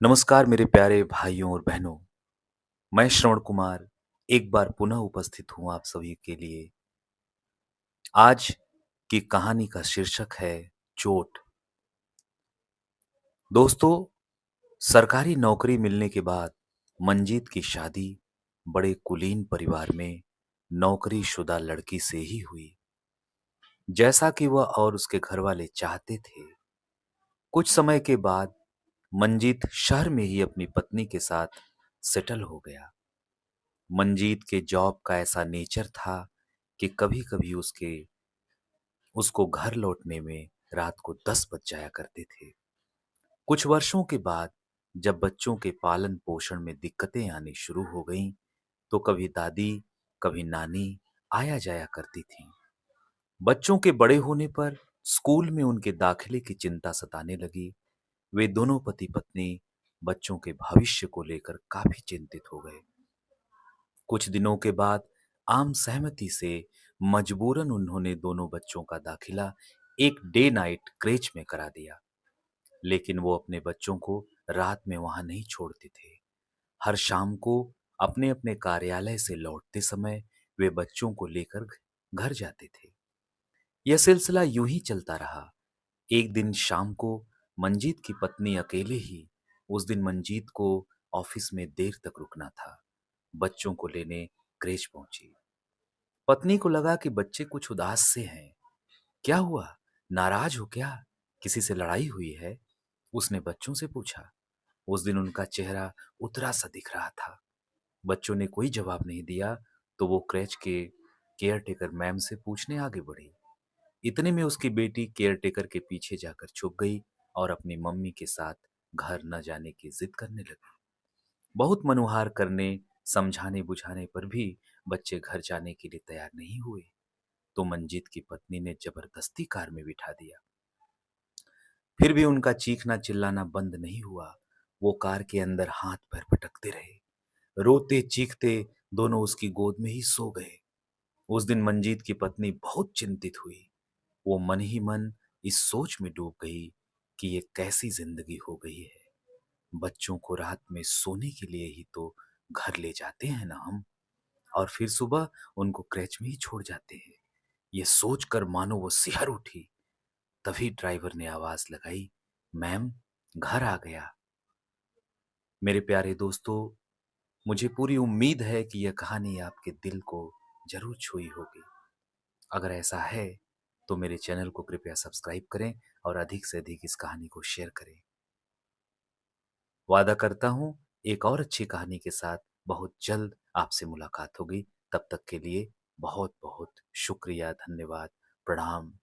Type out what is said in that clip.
नमस्कार मेरे प्यारे भाइयों और बहनों। मैं श्रवण कुमार एक बार पुनः उपस्थित हूँ आप सभी के लिए। आज की कहानी का शीर्षक है चोट। दोस्तों, सरकारी नौकरी मिलने के बाद मंजीत की शादी बड़े कुलीन परिवार में नौकरीशुदा लड़की से ही हुई, जैसा कि वह और उसके घर वाले चाहते थे। कुछ समय के बाद मंजीत शहर में ही अपनी पत्नी के साथ सेटल हो गया। मंजीत के जॉब का ऐसा नेचर था कि कभी-कभी उसको घर लौटने में रात को 10 बज जाया करते थे। कुछ वर्षों के बाद जब बच्चों के पालन-पोषण में दिक्कतें आनी शुरू हो गईं, तो कभी दादी, कभी नानी आया जाया करती थीं। बच्चों के बड़े होने पर स्कूल में उनके दाखिले की चिंता सताने लगी। वे दोनों पति-पत्नी बच्चों के भविष्य को लेकर काफी चिंतित हो गए। कुछ दिनों के बाद आम सहमति से मजबूरन उन्होंने दोनों बच्चों का दाखिला एक डे नाइट क्रेच में करा दिया। लेकिन वो अपने बच्चों को रात में वहां नहीं छोड़ते थे। हर शाम को अपने अपने कार्यालय से लौटते समय वे बच्चों को लेकर घर जाते थे। यह सिलसिला यूं ही चलता रहा। एक दिन शाम को मंजीत की पत्नी अकेले ही, उस दिन मंजीत को ऑफिस में देर तक रुकना था, बच्चों को लेने क्रेच पहुंची। पत्नी को लगा कि बच्चे कुछ उदास से हैं। क्या हुआ? नाराज हो क्या? किसी से लड़ाई हुई है? उसने बच्चों से पूछा। उस दिन उनका चेहरा उतरा सा दिख रहा था। बच्चों ने कोई जवाब नहीं दिया, तो वो क्रैच के केयरटेकर मैम से पूछने आगे बढ़ी। इतने में उसकी बेटी केयरटेकर के पीछे जाकर छुप गई और अपनी मम्मी के साथ घर न जाने की जिद करने लगी। बहुत मनुहार करने, समझाने बुझाने पर भी बच्चे घर जाने के लिए तैयार नहीं हुए, तो मंजीत की पत्नी ने जबरदस्ती कार में बिठा दिया। फिर भी उनका चीखना चिल्लाना बंद नहीं हुआ। वो कार के अंदर हाथ पैर पटकते रहे। रोते चीखते दोनों उसकी गोद में ही सो गए। उस दिन मंजीत की पत्नी बहुत चिंतित हुई। वो मन ही मन इस सोच में डूब गई कि ये कैसी जिंदगी हो गई है। बच्चों को रात में सोने के लिए ही तो घर ले जाते हैं ना हम, और फिर सुबह उनको क्रैच में ही छोड़ जाते हैं। ये सोचकर मानो वो सिहर उठी। तभी ड्राइवर ने आवाज लगाई, मैम, घर आ गया। मेरे प्यारे दोस्तों, मुझे पूरी उम्मीद है कि यह कहानी आपके दिल को जरूर छुई होगी। अगर ऐसा है तो मेरे चैनल को कृपया सब्सक्राइब करें और अधिक से अधिक इस कहानी को शेयर करें। वादा करता हूं एक और अच्छी कहानी के साथ बहुत जल्द आपसे मुलाकात होगी। तब तक के लिए बहुत बहुत शुक्रिया, धन्यवाद, प्रणाम।